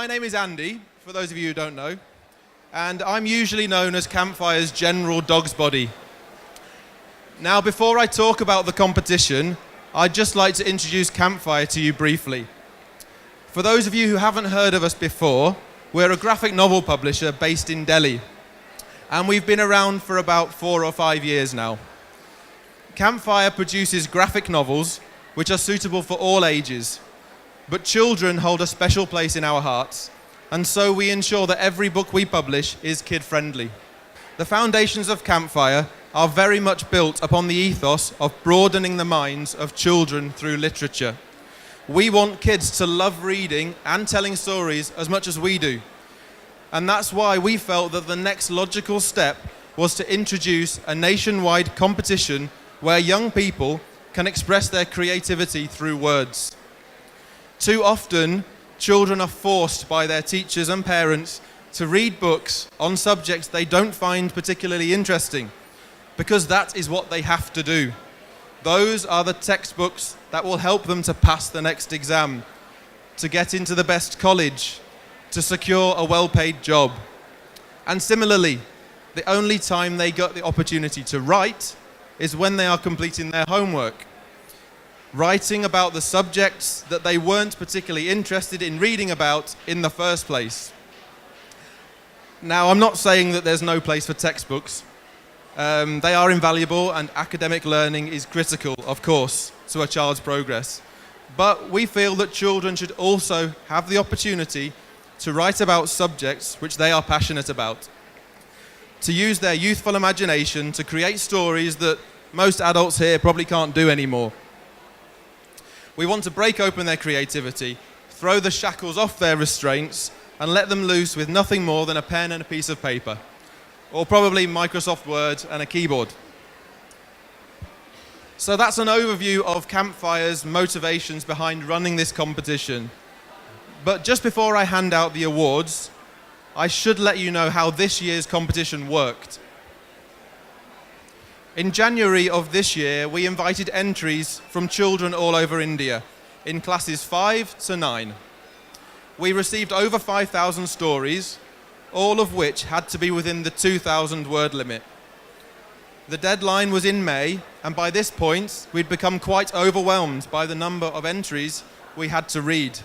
my name is Andy, for those of you who don't know, and I'm usually known as Campfire's General Dog's Body. Now, before I talk about the competition, I'd just like to introduce Campfire to you briefly. For those of you who haven't heard of us before, we're a graphic novel publisher based in Delhi, and we've been around for about 4 or 5 years now. Campfire produces graphic novels which are suitable for all ages, but children hold a special place in our hearts, and so we ensure that every book we publish is kid-friendly. The foundations of Campfire are very much built upon the ethos of broadening the minds of children through literature. We want kids to love reading and telling stories as much as we do. And that's why we felt that the next logical step was to introduce a nationwide competition where young people can express their creativity through words. Too often, children are forced by their teachers and parents to read books on subjects they don't find particularly interesting, because that is what they have to do. Those are the textbooks that will help them to pass the next exam, to get into the best college, to secure a well-paid job. And similarly, the only time they get the opportunity to write is when they are completing their homework, writing about the subjects that they weren't particularly interested in reading about in the first place. Now, I'm not saying that there's no place for textbooks. They are invaluable, and academic learning is critical, of course, to a child's progress. But we feel that children should also have the opportunity to write about subjects which they are passionate about, to use their youthful imagination to create stories that most adults here probably can't do anymore. We want to break open their creativity, throw the shackles off their restraints, and let them loose with nothing more than a pen and a piece of paper, or probably Microsoft Word and a keyboard. So that's an overview of Campfire's motivations behind running this competition. But just before I hand out the awards, I should let you know how this year's competition worked. In January of this year, we invited entries from children all over India in classes 5 to 9. We received over 5,000 stories, all of which had to be within the 2,000 word limit. The deadline was in May, and by this point, we'd become quite overwhelmed by the number of entries we had to read.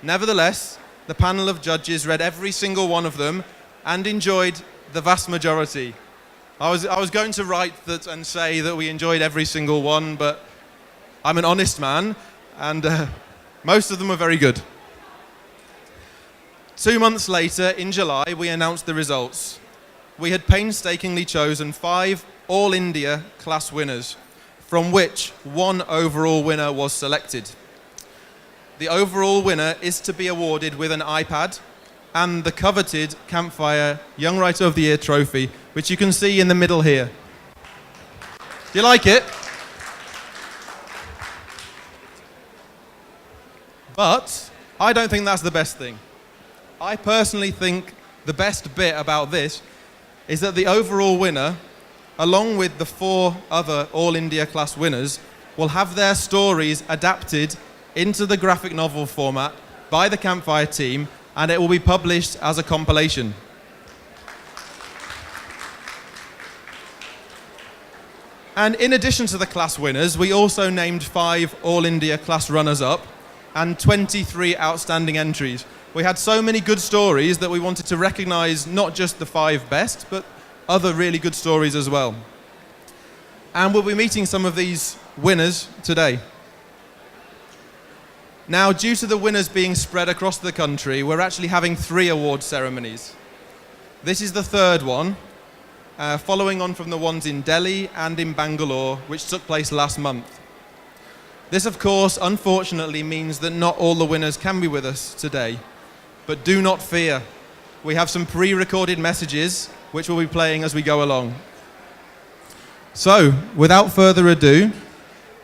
Nevertheless, the panel of judges read every single one of them and enjoyed the vast majority. I was going to write that and say that we enjoyed every single one, but I'm an honest man, and most of them were very good. 2 months later, in July, we announced the results. We had painstakingly chosen 5 All India class winners, from which 1 overall winner was selected. The overall winner is to be awarded with an iPad and the coveted Campfire Young Writer of the Year trophy, which you can see in the middle here. Do you like it? But I don't think that's the best thing. I personally think the best bit about this is that the overall winner, along with the 4 other All India class winners, will have their stories adapted into the graphic novel format by the Campfire team, and it will be published as a compilation. And in addition to the class winners, we also named 5 All India class runners-up and 23 outstanding entries. We had so many good stories that we wanted to recognize not just the 5 best, but other really good stories as well. And we'll be meeting some of these winners today. Now, due to the winners being spread across the country, we're actually having 3 award ceremonies. This is the 3rd one, following on from the ones in Delhi and in Bengaluru, which took place last month. This, of course, unfortunately means that not all the winners can be with us today. But do not fear. We have some pre-recorded messages, which we'll be playing as we go along. So, without further ado,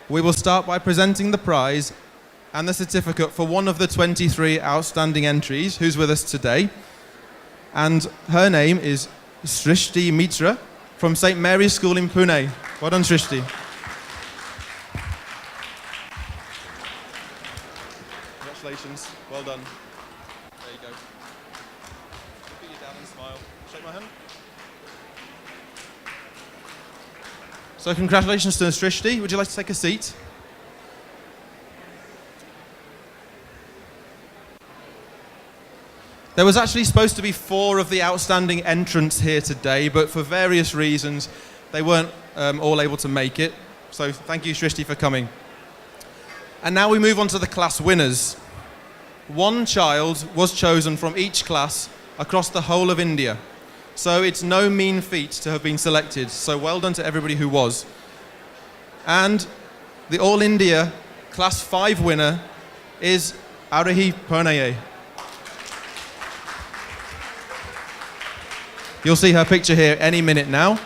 we will start by presenting the prize and the certificate for one of the 23 outstanding entries who's with us today. And her name is Srishti Mitra from St. Mary's School in Pune. Well done, Srishti. Congratulations. Well done. There So congratulations to Srishti. Would you like to take a seat? There was actually supposed to be 4 of the outstanding entrants here today, but for various reasons, they weren't all able to make it. So thank you, Srishti, for coming. And now we move on to the class winners. 1 child was chosen from each class across the whole of India. So it's no mean feat to have been selected. So well done to everybody who was. And the All India Class 5 winner is Arahi Purnay. You'll see her picture here any minute now.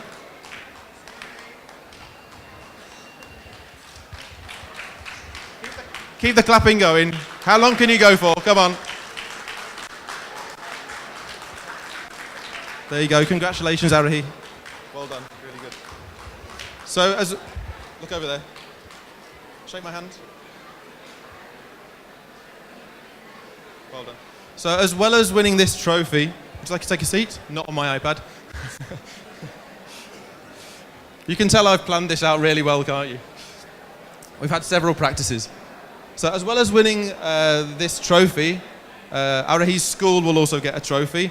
Keep the clapping going. How long can you go for? Come on. There you go. Congratulations, Arahi. Well done. Really good. So, look over there. Shake my hand. Well done. So, as well as winning this trophy, would you like to take a seat? Not on my iPad. You can tell I've planned this out really well, can't you? We've had several practices. So as well as winning this trophy, Arahi's school will also get a trophy,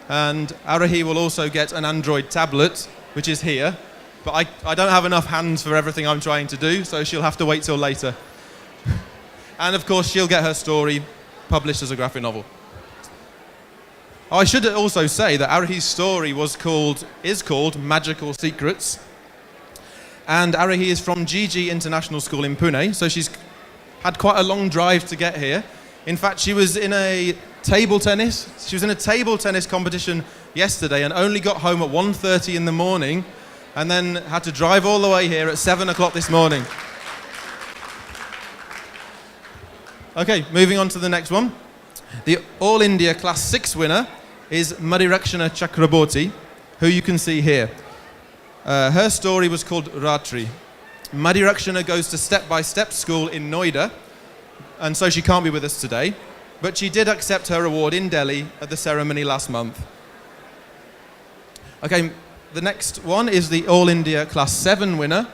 and Arahi will also get an Android tablet, which is here. But I don't have enough hands for everything I'm trying to do, so she'll have to wait till later. And of course, she'll get her story published as a graphic novel. I should also say that Arahi's story is called Magical Secrets. And Arahi is from GG International School in Pune, so she's had quite a long drive to get here. In fact, she was in a table tennis competition yesterday and only got home at 1:30 in the morning and then had to drive all the way here at 7 o'clock this morning. Okay, moving on to the next one. The All India Class 6 winner is Marirakshana Chakraborty, who you can see here. Her story was called Ratri. Marirakshana goes to Step by Step school in Noida, and so she can't be with us today, but she did accept her award in Delhi at the ceremony last month. Okay, the next one is the All India Class 7 winner,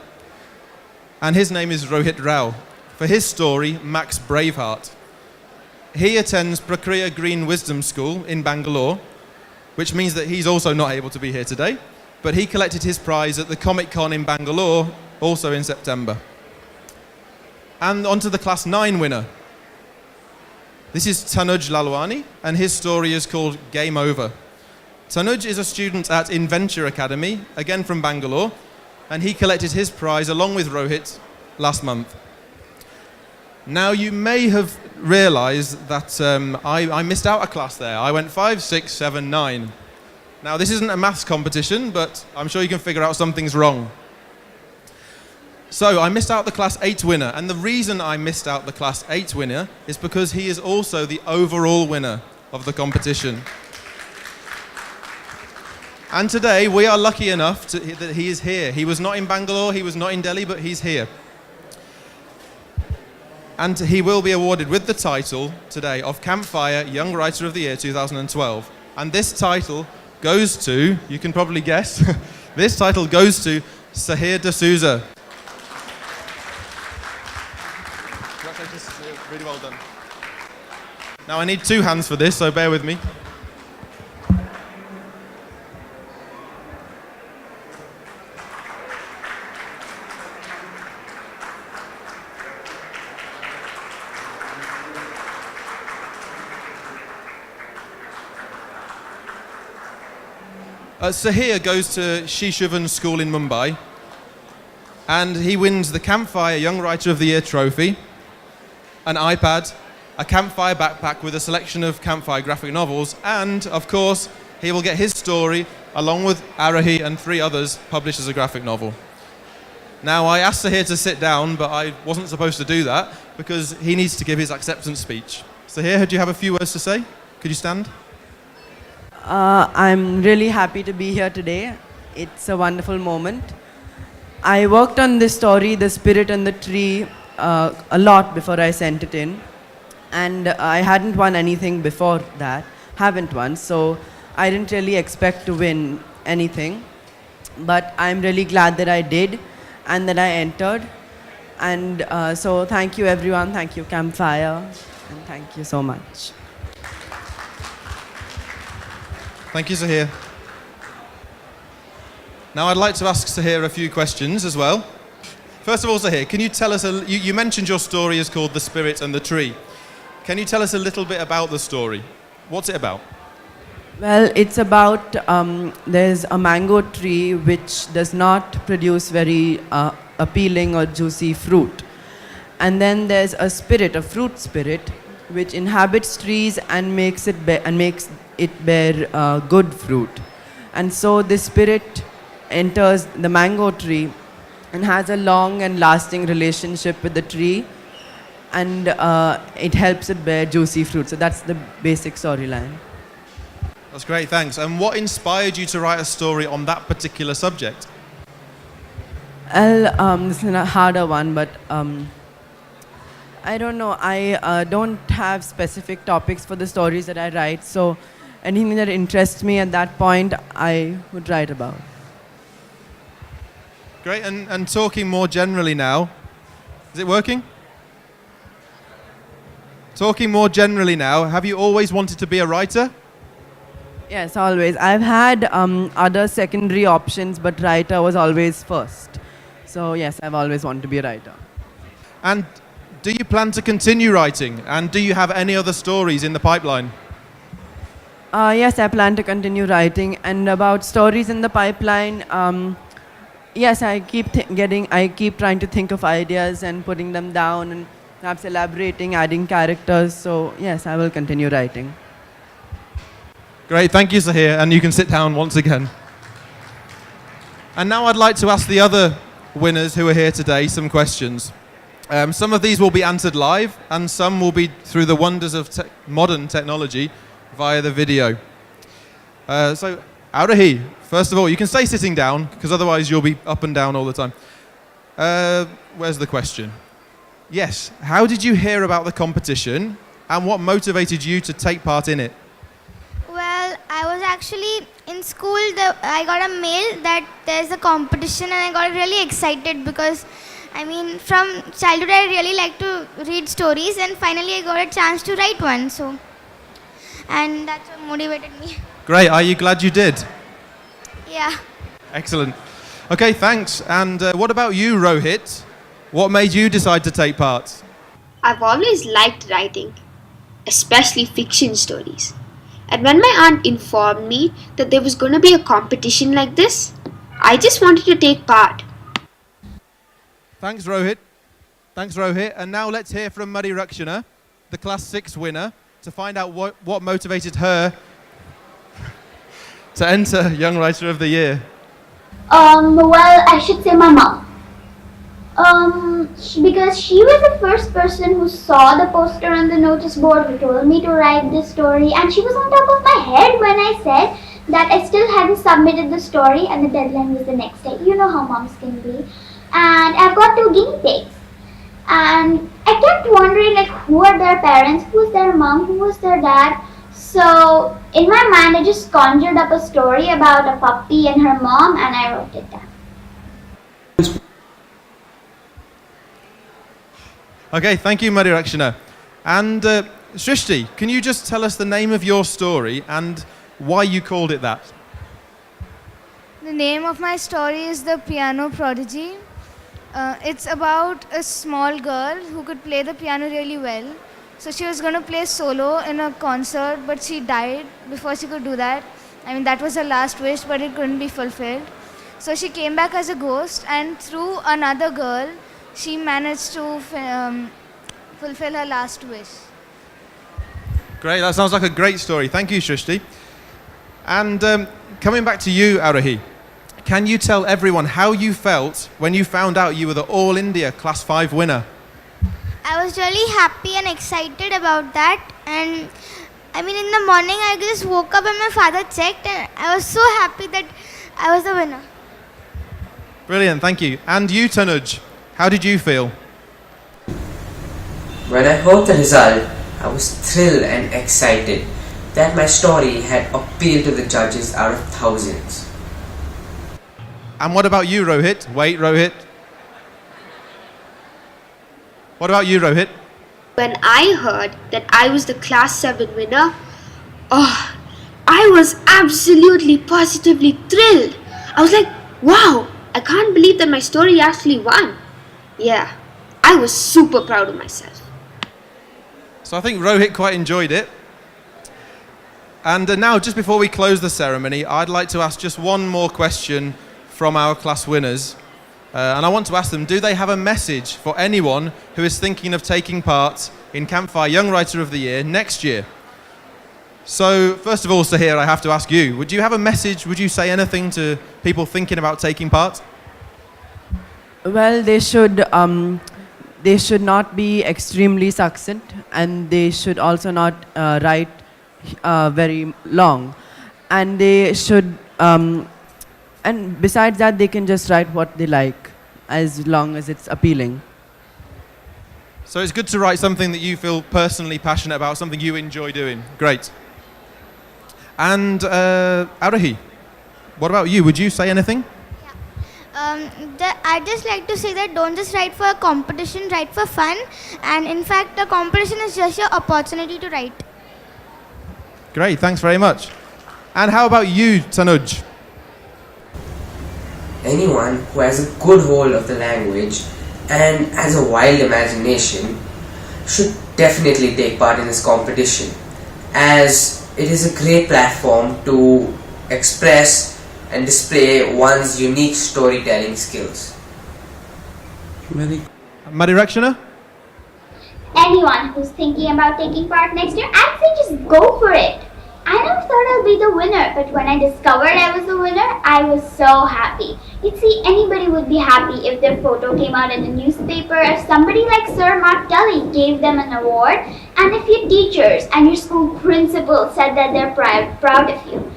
and his name is Rohit Rao. For his story, Max Braveheart. He attends Prakriya Green Wisdom School in Bangalore, which means that he's also not able to be here today, but he collected his prize at the Comic Con in Bangalore, also in September. And on to the Class 9 winner. This is Tanuj Lalwani, and his story is called Game Over. Tanuj is a student at Inventure Academy, again from Bangalore, and he collected his prize along with Rohit last month. Now, you may have realized that I missed out a class there. I went 5, 6, 7, 9. Now, this isn't a maths competition, but I'm sure you can figure out something's wrong. So, I missed out the Class 8 winner, and the reason I missed out the Class 8 winner is because he is also the overall winner of the competition. And today, we are lucky enough that he is here. He was not in Bangalore, he was not in Delhi, but he's here. And he will be awarded with the title today of Campfire Young Writer of the Year 2012. And this title goes to, you can probably guess, this title goes to Sahir D'Souza. Congratulations, really well done. Now I need 2 hands for this, so bear with me. Sahir goes to Shishuvan School in Mumbai, and he wins the Campfire Young Writer of the Year trophy, an iPad, a Campfire backpack with a selection of Campfire graphic novels, and, of course, he will get his story, along with Arahi and 3 others, published as a graphic novel. Now, I asked Sahir to sit down, but I wasn't supposed to do that, because he needs to give his acceptance speech. Sahir, do you have a few words to say? Could you stand? I'm really happy to be here today. It's a wonderful moment. I worked on this story, The Spirit and the Tree, a lot before I sent it in. And I hadn't won anything before that, haven't won, so I didn't really expect to win anything. But I'm really glad that I did. and then I entered. And so thank you everyone, thank you Campfire, and thank you so much. Thank you, Sahir. Now I'd like to ask Sahir a few questions as well. First of all, Sahir, can you tell us, you mentioned your story is called The Spirit and the Tree. Can you tell us a little bit about the story? What's it about? Well, it's about, there's a mango tree which does not produce very appealing or juicy fruit. And then there's a spirit, a fruit spirit, which inhabits trees and makes it bear good fruit. And so this spirit enters the mango tree and has a long and lasting relationship with the tree, and it helps it bear juicy fruit. So that's the basic storyline. That's great, thanks. And what inspired you to write a story on that particular subject? Well, this is a harder one, but I don't know. I don't have specific topics for the stories that I write, so anything that interests me at that point, I would write about. Great, and talking more generally now, is it working? Talking more generally now, have you always wanted to be a writer? Yes, always. I've had other secondary options, but writer was always first. So yes, I've always wanted to be a writer. And do you plan to continue writing? And do you have any other stories in the pipeline? Yes, I plan to continue writing. And about stories in the pipeline, yes, I keep trying to think of ideas and putting them down and perhaps elaborating, adding characters. So yes, I will continue writing. Great, thank you, Sahir, and you can sit down once again. And now I'd like to ask the other winners who are here today some questions. Some of these will be answered live, and some will be through the wonders of modern technology via the video. So, Aurahi, first of all, you can stay sitting down, because otherwise you'll be up and down all the time. Where's the question? Yes, how did you hear about the competition, and what motivated you to take part in it? Well, I was actually in school, I got a mail that there's a competition, and I got really excited because, I mean, from childhood I really like to read stories, and finally I got a chance to write one. So, and that's what motivated me. Great, are you glad you did? Yeah. Excellent. Okay, thanks. And what about you, Rohit? What made you decide to take part? I've always liked writing, especially fiction stories. And when my aunt informed me that there was going to be a competition like this, I just wanted to take part. Thanks, Rohit. Thanks, Rohit. And now let's hear from Mari Rakshana, the Class 6 winner, to find out what motivated her to enter Young Writer of the Year. Well, I should say my mom. Because she was the first person who saw the poster on the notice board, who told me to write this story, and she was on top of my head when I said that I still hadn't submitted the story and the deadline was the next day. You know how moms can be. And I've got 2 guinea pigs. And I kept wondering, like, who are their parents, who was their mom, who was their dad. So in my mind, I just conjured up a story about a puppy and her mom, and I wrote it down. Okay, thank you, Mari Rakshana. And Shrishti, can you just tell us the name of your story and why you called it that? The name of my story is The Piano Prodigy. It's about a small girl who could play the piano really well. So she was going to play solo in a concert, but she died before she could do that. I mean, that was her last wish, but it couldn't be fulfilled. So she came back as a ghost, and through another girl, she managed to fulfill her last wish. Great, that sounds like a great story. Thank you, Shrishti. And coming back to you, Aurahi, can you tell everyone how you felt when you found out you were the All India Class 5 winner? I was really happy and excited about that. And I mean, in the morning, I just woke up and my father checked, and I was so happy that I was the winner. Brilliant, thank you. And you, Tanuj, how did you feel? When I heard the result, I was thrilled and excited that my story had appealed to the judges out of thousands. And what about you, Rohit? Wait, Rohit. What about you, Rohit? When I heard that I was the Class 7 winner, oh, I was absolutely positively thrilled. I was like, wow, I can't believe that my story actually won. Yeah, I was super proud of myself. So I think Rohit quite enjoyed it. And now, just before we close the ceremony, I'd like to ask just one more question from our class winners. And I want to ask them, do they have a message for anyone who is thinking of taking part in Campfire Young Writer of the Year next year? So, first of all, Sahir, I have to ask you, would you have a message, would you say anything to people thinking about taking part? Well, they should not be extremely succinct, and they should also not write very long. And they should, and besides that, they can just write what they like, as long as it's appealing. So it's good to write something that you feel personally passionate about, something you enjoy doing. Great. And Arahi, what about you? Would you say anything? I'd just like to say that don't just write for a competition, write for fun. And in fact, the competition is just your opportunity to write. Great, thanks very much. And how about you, Tanuj? Anyone who has a good hold of the language and has a wild imagination should definitely take part in this competition, as it is a great platform to express and display one's unique storytelling skills. Marirakshana? Anyone who's thinking about taking part next year, I'd say just go for it. I never thought I'd be the winner, but when I discovered I was the winner, I was so happy. You'd see anybody would be happy if their photo came out in the newspaper, if somebody like Sir Mark Tully gave them an award, and if your teachers and your school principal said that they're proud of you.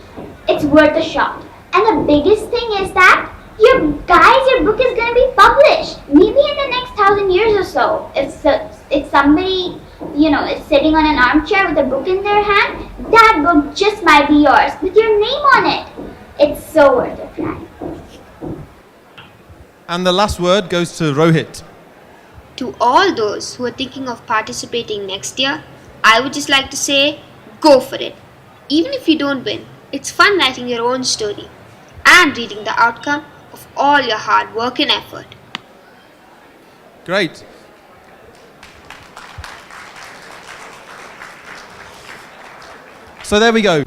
It's worth a shot. And the biggest thing is that your book is going to be published. Maybe in the next 1,000 years or so. If somebody, is sitting on an armchair with a book in their hand, that book just might be yours with your name on it. It's so worth a try. And the last word goes to Rohit. To all those who are thinking of participating next year, I would just like to say, go for it. Even if you don't win, it's fun writing your own story and reading the outcome of all your hard work and effort. Great. So there we go.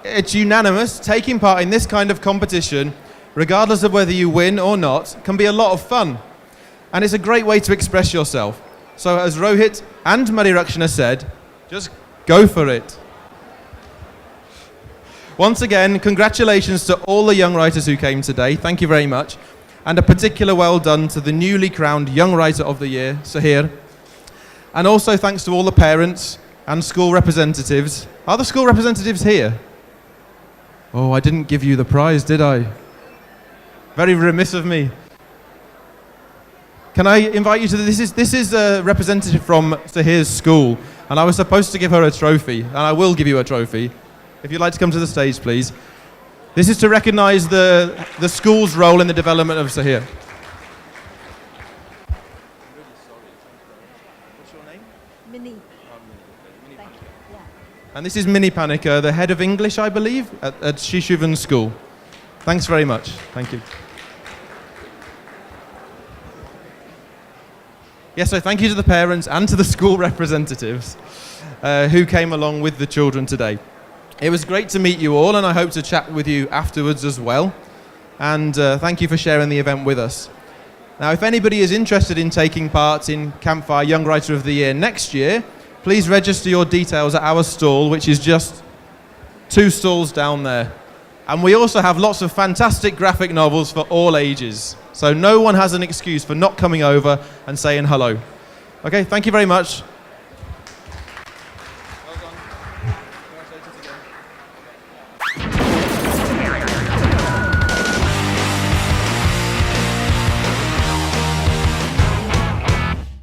It's unanimous. Taking part in this kind of competition, regardless of whether you win or not, can be a lot of fun. And it's a great way to express yourself. So as Rohit and Marirakshana said, just go for it. Once again, congratulations to all the young writers who came today. Thank you very much. And a particular well done to the newly crowned Young Writer of the Year, Sahir. And also thanks to all the parents and school representatives. Are the school representatives here? Oh, I didn't give you the prize, did I? Very remiss of me. Can I invite you to this is a representative from Sahir's school, and I was supposed to give her a trophy, and I will give you a trophy. If you'd like to come to the stage, please. This is to recognise the school's role in the development of Sahir. What's your name? Minnie. And this is Minnie Panika, the head of English, I believe, at Shishuvan School. Thanks very much. Thank you. Yes, so thank you to the parents and to the school representatives who came along with the children today. It was great to meet you all, and I hope to chat with you afterwards as well. And thank you for sharing the event with us. Now, if anybody is interested in taking part in Campfire Young Writer of the Year next year, please register your details at our stall, which is just 2 stalls down there. And we also have lots of fantastic graphic novels for all ages. So no one has an excuse for not coming over and saying hello. Okay, thank you very much.